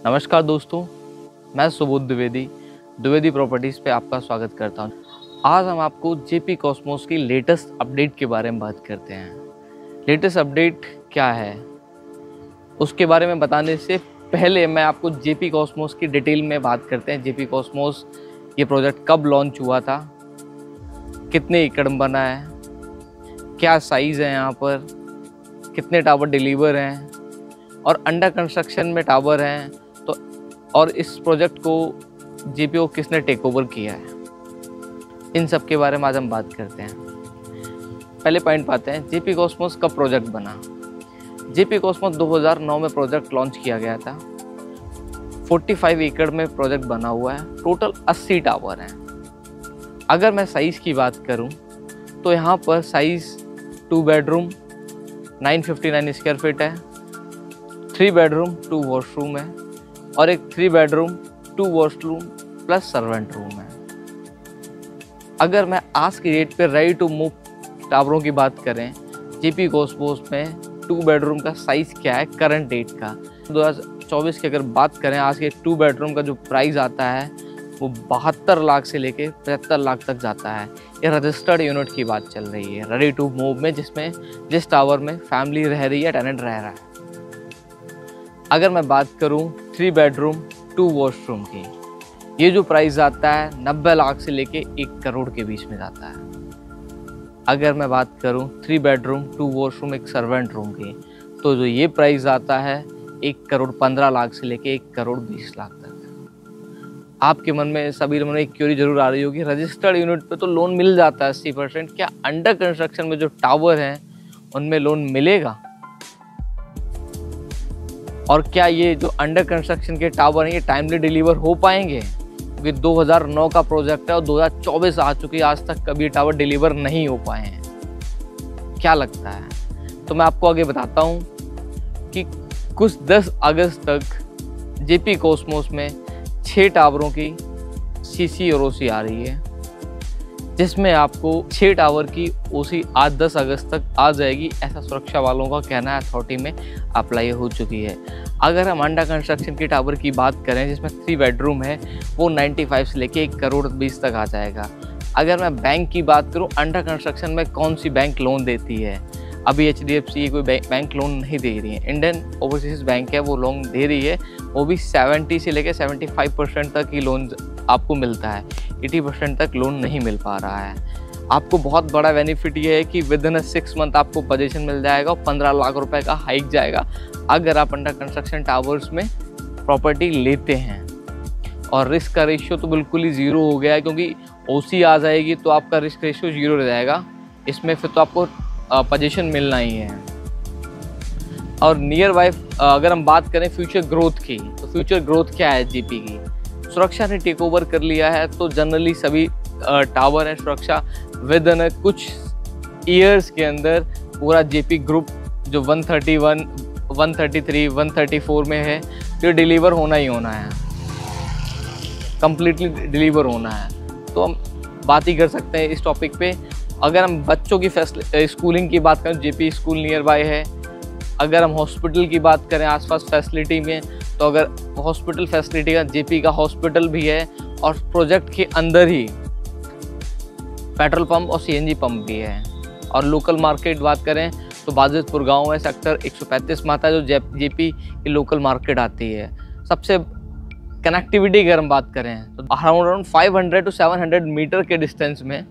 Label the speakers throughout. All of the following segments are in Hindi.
Speaker 1: नमस्कार दोस्तों, मैं सुबोध द्विवेदी प्रॉपर्टीज़ पे आपका स्वागत करता हूँ। आज हम आपको जेपी कॉस्मोस की लेटेस्ट अपडेट के बारे में बात करते हैं। लेटेस्ट अपडेट क्या है उसके बारे में बताने से पहले मैं आपको जेपी कॉस्मोस की डिटेल में बात करते हैं। जेपी कॉस्मोस ये प्रोजेक्ट कब लॉन्च हुआ था, कितने एकड़ में बना है, क्या साइज़ है, यहाँ पर कितने टावर डिलीवर हैं और अंडर कंस्ट्रक्शन में टावर हैं, तो और इस प्रोजेक्ट को जेपीओ किसने टेक ओवर किया है, इन सब के बारे में आज हम बात करते हैं। पहले पॉइंट पाते हैं, जेपी कॉस्मोस कब प्रोजेक्ट बना। जेपी कॉस्मोस 2009 में प्रोजेक्ट लॉन्च किया गया था। 45 एकड़ में प्रोजेक्ट बना हुआ है। टोटल 80 टावर हैं। अगर मैं साइज़ की बात करूं तो यहाँ पर साइज़ 2 बेडरूम 959 स्क्वायर फीट है, 3 बेडरूम 2 वॉशरूम है और एक 3 bedroom 2 washroom plus servant room है। अगर मैं आज की डेट पे रेडी टू मूव टावरों की बात करें, जेपी कॉस्मोस में 2 बेडरूम का साइज़ क्या है करंट डेट का 2024 की अगर बात करें, आज के 2 बेडरूम का जो प्राइस आता है वो 72 लाख से लेके 75 लाख तक जाता है। ये रजिस्टर्ड यूनिट की बात चल रही है, रेडी टू मूव में, जिस टावर में फैमिली रह रही है, टेनेंट रह रहा है। अगर मैं बात करूं 3 बेडरूम 2 वॉशरूम की, ये जो प्राइस आता है 90 लाख से लेके 1 करोड़ के बीच में जाता है। अगर मैं बात करूं 3 बेडरूम 2 वॉशरूम एक सर्वेंट रूम की, तो जो ये प्राइस आता है 1 करोड़ 15 लाख से लेके 1 करोड़ 20 लाख तक। आपके मन में सभी मन में एक क्वेरी जरूर आ रही होगी, रजिस्टर्ड यूनिट पे तो लोन मिल जाता है 80%, क्या अंडर कंस्ट्रक्शन में जो टावर हैं उनमें लोन मिलेगा? और क्या ये जो अंडर कंस्ट्रक्शन के टावर हैं ये टाइमली डिलीवर हो पाएंगे? क्योंकि 2009 का प्रोजेक्ट है और 2024 आ चुकी है, आज तक कभी टावर डिलीवर नहीं हो पाए हैं। क्या लगता है? तो मैं आपको आगे बताता हूँ कि कुछ 10 अगस्त तक जेपी कॉस्मोस में 6 टावरों की सीसी और ओसी आ रही है, जिसमें आपको 6 टावर की ओसी आज 10 अगस्त तक आ जाएगी, ऐसा सुरक्षा वालों का कहना है। अथॉरिटी में अप्लाई हो चुकी है। अगर हम अंडर कंस्ट्रक्शन की टावर की बात करें, जिसमें 3 बेडरूम है, वो 95 से लेके 1 करोड़ 20 तक आ जाएगा। अगर मैं बैंक की बात करूं, अंडर कंस्ट्रक्शन में कौन सी बैंक लोन देती है? अभी HDFC कोई बैंक लोन नहीं दे रही है, इंडियन ओवरसीज बैंक है वो लोन दे रही है। वो भी 70 से लेकर 75% तक ही लोन आपको मिलता है, 80% तक लोन नहीं मिल पा रहा है। आपको बहुत बड़ा बेनिफिट ये है कि विदिन 6 मंथ आपको पोजीशन मिल जाएगा और 15 लाख रुपए का हाइक जाएगा अगर आप अंडर कंस्ट्रक्शन टावर्स में प्रॉपर्टी लेते हैं। और रिस्क का रेशियो तो बिल्कुल ही ज़ीरो हो गया है, क्योंकि ओसी आ जाएगी तो आपका रिस्क रेशियो 0 रह जाएगा। इसमें फिर तो आपको पोजीशन मिलना ही है। और नियर बाय अगर हम बात करें फ्यूचर ग्रोथ की, तो फ्यूचर ग्रोथ क्या है जेपी की? सुरक्षा ने टेक ओवर कर लिया है, तो जनरली सभी टावर है सुरक्षा विद इन कुछ ईयर्स के अंदर पूरा जेपी ग्रुप जो 131, 133, 134 में है, तो डिलीवर होना ही होना है, कंप्लीटली डिलीवर होना है। तो हम बात ही कर सकते हैं इस टॉपिक पे। अगर हम बच्चों की स्कूलिंग की बात करें, जेपी स्कूल नियर बाय है। अगर हम हॉस्पिटल की बात करें आसपास फैसिलिटी में, तो अगर हॉस्पिटल फैसिलिटी का जेपी का हॉस्पिटल भी है और प्रोजेक्ट के अंदर ही पेट्रोल पंप और CNG पंप भी है। और लोकल मार्केट बात करें तो बाजितपुर गांव है, सेक्टर 135 में आता है, जो जेपी की लोकल मार्केट आती है। सबसे कनेक्टिविटी की अगर हम बात करें तो अराउंड 500 to 700 मीटर के डिस्टेंस में,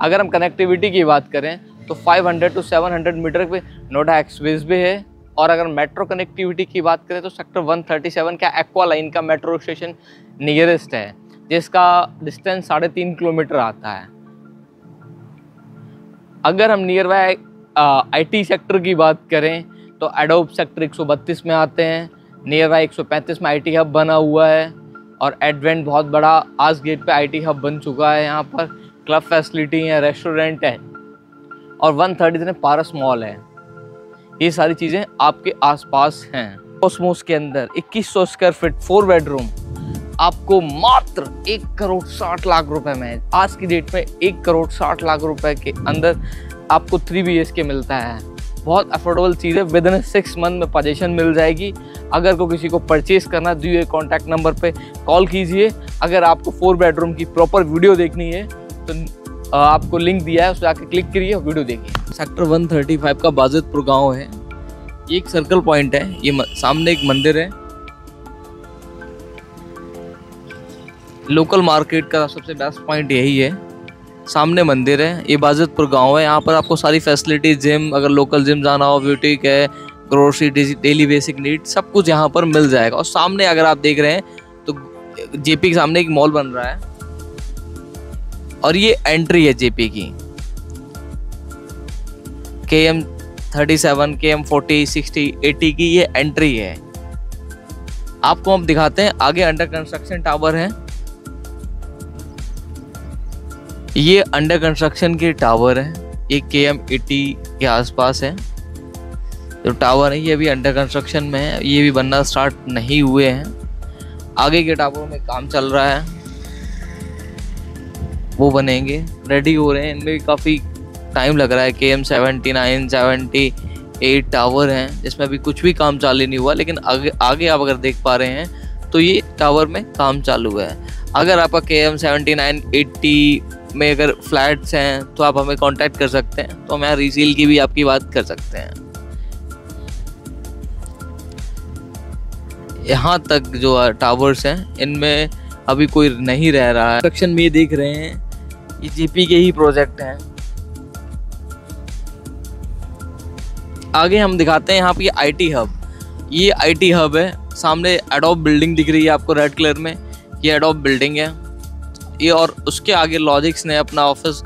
Speaker 1: अगर हम कनेक्टिविटी की बात करें तो 500 to 700 मीटर पे नोएडा एक्सप्रेस वे है। और अगर मेट्रो कनेक्टिविटी की बात करें तो सेक्टर 137 का एक्वा लाइन का मेट्रो स्टेशन नियरेस्ट है, जिसका डिस्टेंस 3.5 किलोमीटर आता है। अगर हम नियर बाय IT सेक्टर की बात करें तो एडोब सेक्टर 132 में आते हैं। नियर बाय 135 में IT हब बना हुआ है और एडवेंट बहुत बड़ा आज गेट पे IT हब बन चुका है। यहाँ पर क्लब फैसिलिटी है, रेस्टोरेंट है और 133 में पारस मॉल है। ये सारी चीज़ें आपके आसपास हैं। कॉस्मोस के अंदर 2100 स्क्वायर फीट 4 बेडरूम आपको मात्र 1 करोड़ 60 लाख रुपए में, आज की डेट में 1 करोड़ 60 लाख रुपए के अंदर आपको 3 BHK मिलता है। बहुत अफोर्डेबल चीज़ है। विद इन 6 मंथ में पोजीशन मिल जाएगी। अगर को किसी को परचेज करना, दिए हुए कॉन्टैक्ट नंबर पे कॉल कीजिए। अगर आपको 4 बेडरूम की प्रॉपर वीडियो देखनी है तो आपको लिंक दिया है, उस पर आके क्लिक करिए और वीडियो देखिए। सेक्टर 135 का बाजितपुर गांव है। ये एक सर्कल पॉइंट है। ये सामने एक मंदिर है। लोकल मार्केट का सबसे बेस्ट पॉइंट यही है, सामने मंदिर है। ये बाजितपुर गांव है। यहाँ पर आपको सारी फैसिलिटी, जिम, अगर लोकल जिम जाना हो, ब्यूटिक है, ग्रोसरी, डेली बेसिक नीड, सब कुछ यहाँ पर मिल जाएगा। और सामने अगर आप देख रहे हैं तो जेपी के सामने एक मॉल बन रहा है और ये एंट्री है जेपी की। KM37, KM40, 60, 80 की ये एंट्री है। आपको हम दिखाते हैं आगे। अंडर कंस्ट्रक्शन टावर है। ये अंडर कंस्ट्रक्शन के टावर है। ये KM80 के आसपास है जो टावर है। ये अभी अंडर कंस्ट्रक्शन में है। ये भी बनना स्टार्ट नहीं हुए हैं। आगे के टावरों में काम चल रहा है, वो बनेंगे, रेडी हो रहे हैं। इनमें भी काफ़ी टाइम लग रहा है। KM79, 78 टावर हैं जिसमें अभी कुछ भी काम चालू नहीं हुआ, लेकिन आगे आप अगर देख पा रहे हैं तो ये टावर में काम चालू है। अगर आपका KM79, 80 में अगर फ्लैट्स हैं तो आप हमें कांटेक्ट कर सकते हैं, तो हम यहाँ रीसेल की भी आपकी बात कर सकते हैं। यहाँ तक जो टावर्स हैं इनमें अभी कोई नहीं रह रहा है। सेक्शन में ये देख रहे हैं, ये जेपी के ही प्रोजेक्ट हैं। आगे हम दिखाते हैं यहाँ पे IT हब। ये IT हब है। सामने एडोब बिल्डिंग दिख रही है आपको रेड कलर में, ये एडोब बिल्डिंग है ये। और उसके आगे लॉजिक्स ने अपना ऑफिस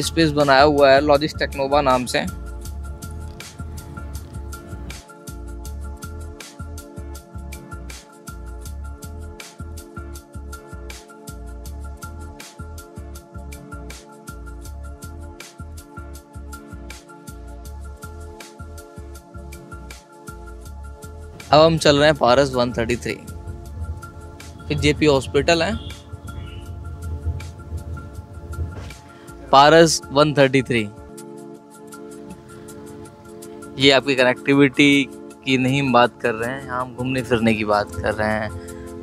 Speaker 1: स्पेस बनाया हुआ है, लॉजिक्स टेक्नोवा नाम से। अब हम चल रहे हैं पारस 133। फिर जेपी हॉस्पिटल है, पारस 133। ये आपकी कनेक्टिविटी की नहीं बात कर रहे हैं, यहाँ हम घूमने फिरने की बात कर रहे हैं।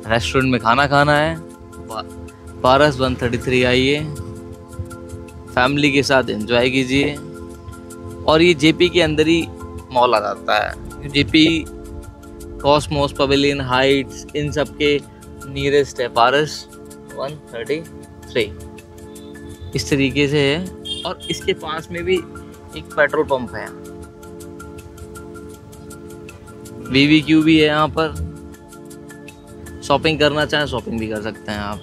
Speaker 1: रेस्टोरेंट में खाना खाना है, पारस 133 आइए, फैमिली के साथ एंजॉय कीजिए। और ये जेपी के अंदर ही मॉल आ जाता है। जेपी कॉस्मोस, पवेलियन हाइट्स, इन सब के नियरेस्ट है पारस 133। इस तरीके से है। और इसके पास में भी एक पेट्रोल पंप है, BBQ भी है। यहाँ पर शॉपिंग करना चाहें शॉपिंग भी कर सकते हैं आप।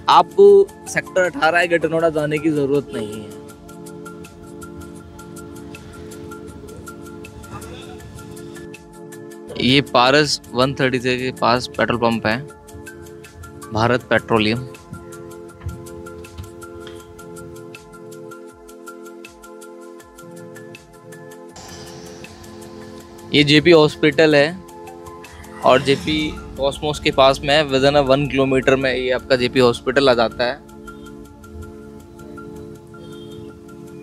Speaker 1: आपको सेक्टर 18 ग्रेटर नोएडा जाने की जरूरत नहीं है। ये पारस 133 के पास पेट्रोल पंप है, भारत पेट्रोलियम। ये जेपी हॉस्पिटल है और जेपी कॉस्मोस के पास में है। विदिन 1 किलोमीटर में ये आपका जेपी हॉस्पिटल आ जाता है।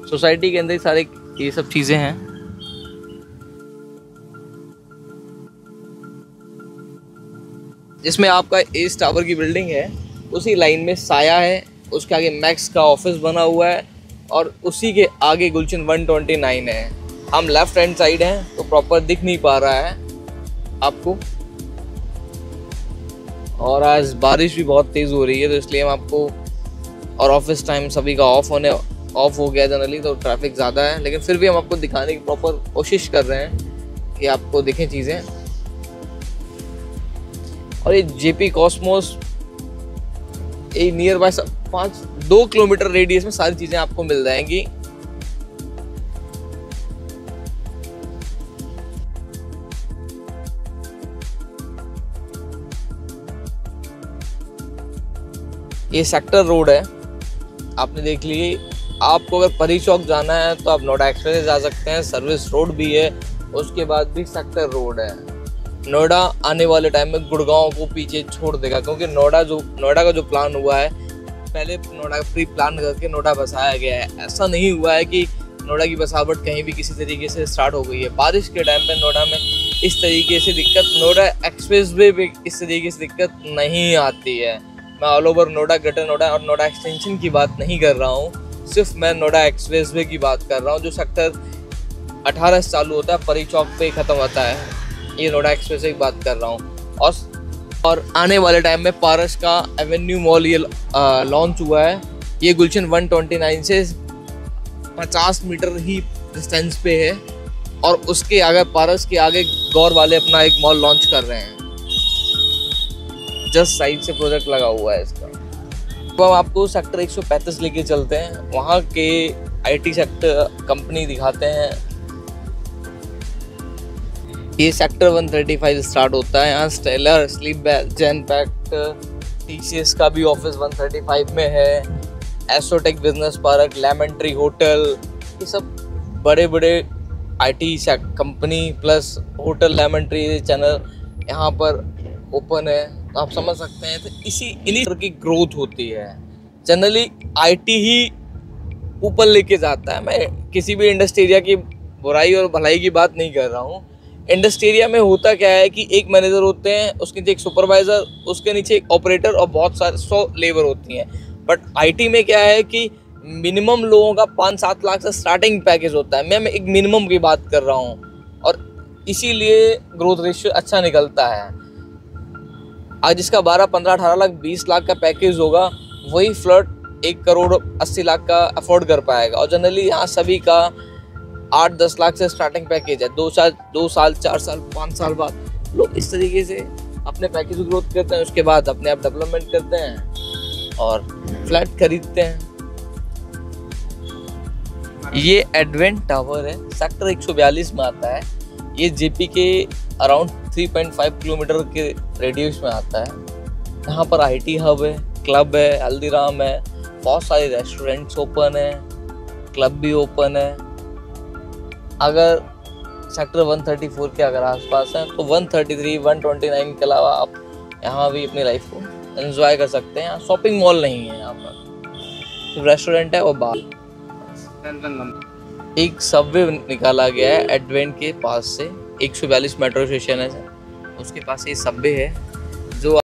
Speaker 1: सोसाइटी के अंदर ही सारे ये सब चीज़ें हैं। जिसमें आपका एस टावर की बिल्डिंग है, उसी लाइन में साया है, उसके आगे मैक्स का ऑफिस बना हुआ है और उसी के आगे गुलशन 129 है। हम लेफ्ट हैंड साइड हैं तो प्रॉपर दिख नहीं पा रहा है आपको। और आज बारिश भी बहुत तेज़ हो रही है तो इसलिए हम आपको, और ऑफिस टाइम सभी का ऑफ हो गया जनरली, तो ट्रैफिक ज़्यादा है, लेकिन फिर भी हम आपको दिखाने की प्रॉपर कोशिश कर रहे हैं कि आपको दिखें चीज़ें। और ये जेपी कॉस्मोस ये नियर बाय 2 किलोमीटर रेडियस में सारी चीज़ें आपको मिल जाएंगी। ये सेक्टर रोड है, आपने देख ली। आपको अगर परी चौक जाना है तो आप नोएडा एक्सप्रेस जा सकते हैं, सर्विस रोड भी है, उसके बाद भी सेक्टर रोड है। नोएडा आने वाले टाइम में गुड़गांव को पीछे छोड़ देगा, क्योंकि नोएडा का जो प्लान हुआ है, पहले नोएडा प्री प्लान करके नोएडा बसाया गया है। ऐसा नहीं हुआ है कि नोएडा की बसावट कहीं भी किसी तरीके से स्टार्ट हो गई है। बारिश के टाइम पे नोएडा में इस तरीके से दिक्कत, नोएडा एक्सप्रेस वे पे इस तरीके से दिक्कत नहीं आती है। मैं all over Noida, greater Noida और नोएडा एक्सटेंशन की बात नहीं कर रहा हूँ, सिर्फ मैं नोएडा एक्सप्रेस वे की बात कर रहा हूँ, जो सेक्टर 18 से चालू होता है, परी चौक पे ख़त्म होता है। ये नोएडा एक्सप्रेस वे की बात कर रहा हूँ। और आने वाले टाइम में पारस का एवेन्यू मॉल ये लॉन्च हुआ है। ये गुलशन 129 से 50 मीटर ही डिस्टेंस पे है और उसके आगे पारस के आगे गौर वाले अपना एक मॉल लॉन्च कर रहे हैं। जस्ट साइड से प्रोजेक्ट लगा हुआ है इसका। तो हम आपको सेक्टर 135 लेके चलते हैं, वहाँ के IT सेक्टर कंपनी दिखाते हैं। ये सेक्टर 135 स्टार्ट होता है। यहाँ स्टेलर, स्लीपवेल, जेनपैक्ट, TCS का भी ऑफिस 135 में है। Assotech business park, Lemon Tree hotel, ये सब बड़े बड़े IT company plus hotel Lemon Tree channel यहाँ पर ओपन है। तो आप समझ सकते हैं, तो इन्हीं तरह की ग्रोथ होती है। जनरली IT ही ऊपर लेके जाता है। मैं किसी भी इंडस्ट्री एरिया की बुराई और भलाई की बात नहीं कर रहा हूँ। इंडस्ट्री एरिया में होता क्या है कि एक मैनेजर होते हैं, उसके नीचे एक सुपरवाइज़र, उसके नीचे एक ऑपरेटर और बहुत सारे 100 लेबर होती हैं। बट IT में क्या है कि मिनिमम लोगों का 5-7 लाख से स्टार्टिंग पैकेज होता है। मैं एक मिनिमम की बात कर रहा हूँ और इसीलिए ग्रोथ रेशियो अच्छा निकलता है। आज जिसका 12, 15, 18 लाख, 20 लाख का पैकेज होगा, वही फ्लैट 1 करोड़ 80 लाख का अफोर्ड कर पाएगा। और जनरली यहाँ सभी का 8-10 लाख से स्टार्टिंग पैकेज है। 2 साल 4 साल 5 साल बाद लोग इस तरीके से अपने पैकेज ग्रोथ करते हैं। उसके बाद अपने आप डेवलपमेंट करते हैं और फ्लैट खरीदते हैं। ये एडवेंट टावर है, सेक्टर 142 में आता है। ये JP के अराउंड 3.5 किलोमीटर के रेडियस में आता है। यहाँ पर IT हब है, क्लब है, हल्दीराम है, बहुत सारे रेस्टोरेंट्स ओपन है, क्लब भी ओपन है। अगर सेक्टर 134 के अगर आसपास हैं तो 133, 129 के अलावा आप यहाँ भी अपनी लाइफ को एंजॉय कर सकते हैं। यहाँ शॉपिंग मॉल नहीं है, यहाँ पर रेस्टोरेंट है और बार। एक सबवे निकाला गया है एडवेंट के पास से, 142 मेट्रो स्टेशन है, उसके पास ये सबवे है जो